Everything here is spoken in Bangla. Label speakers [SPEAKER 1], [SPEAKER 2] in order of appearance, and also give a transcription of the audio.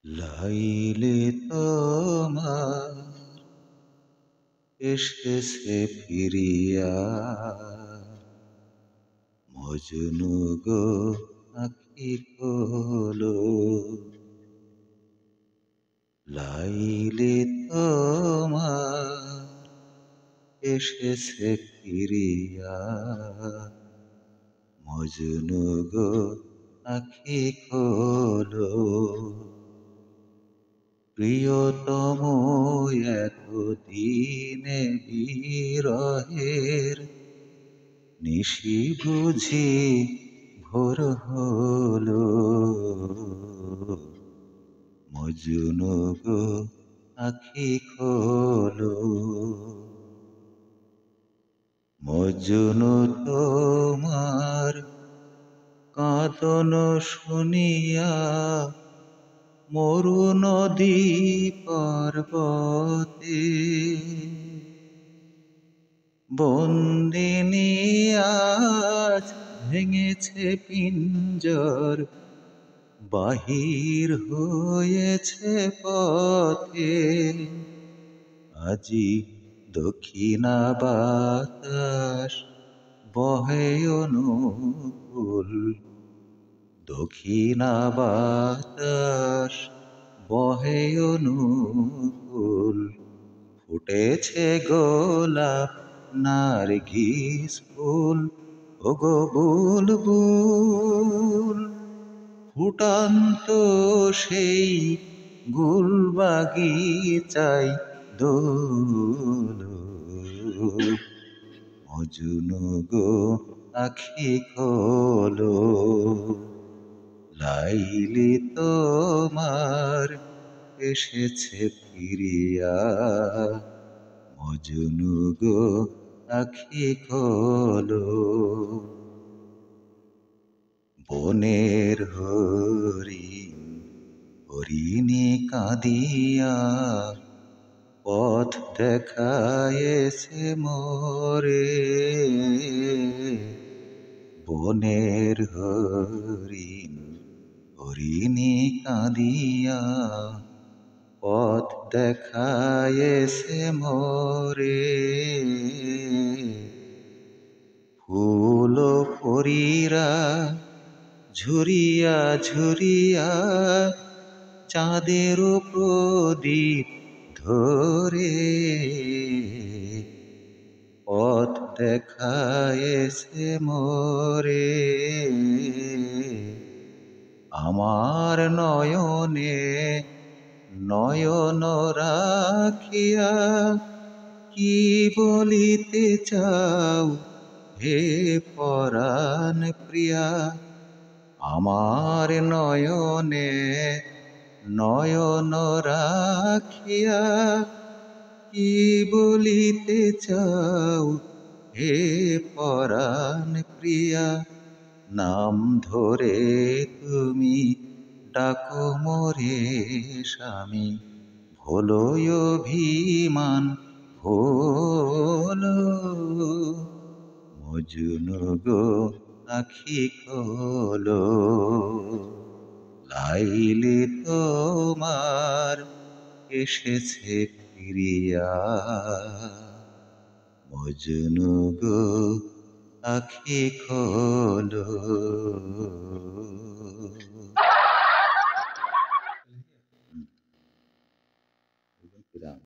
[SPEAKER 1] লাইলে তোমার এসেছে ফিরিয়া, মজনু গো আঁখি খোলো। লাইলে তোমার এসেছে ফিরিয়া, মজনু গো আঁখি খোলো। প্রিয়তম এতদিনে বিরহের নিশি বুঝি ভোর হলো। মজনু গো আঁখি খোলো। মজনু তোমার কাঁদন শুনিয়া মরু নদী পর্বতে, বন্দিনী আজ ভেঙেছে পিঞ্জর, বাহির হয়েছে পথে। আজি দক্ষিণা বাতাস বহে অনুকূল, দক্ষিণা বাতাস বহে অনুকূল। ফুটেছে গোলাপ নার্গিস ফুল, ওগো বুলবুল। ফুটন্ত সেই গুল বাগিচায় দোল। মজনু গো আঁখি খোলো। লাইলি তোমার এসেছে ফিরিয়া, মজনু গো আঁখি খোলো। বনের হরিণ হরিণী কাঁদিয়া পথ দেখায়েছে মোরে। বনের হরিণ হরিণী কাঁদিয়া পথ দেখায়েছে মোরে। ফুল ফরিরা ঝুরিয়া ঝুরিয়া চাঁদের প্রদীপ ধরে, পথ দেখায়েছে মোরে। আমার নয়নে নয়ন রাখিয়া কি বলিতে চাও হে পরাণ প্রিয়া। আমার নয়নে নয়ন রাখিয়া কি বলিতে চাও হে পরাণ প্রিয়া। নাম ধরে তুমি ডাকো মোরে স্বামী, ভোলো অভিমান ভোলো। মজনু গো আঁখি খোলো। লাইলি তোমার এসেছে ফিরিয়া, মজনু গো আঁখি খোলো।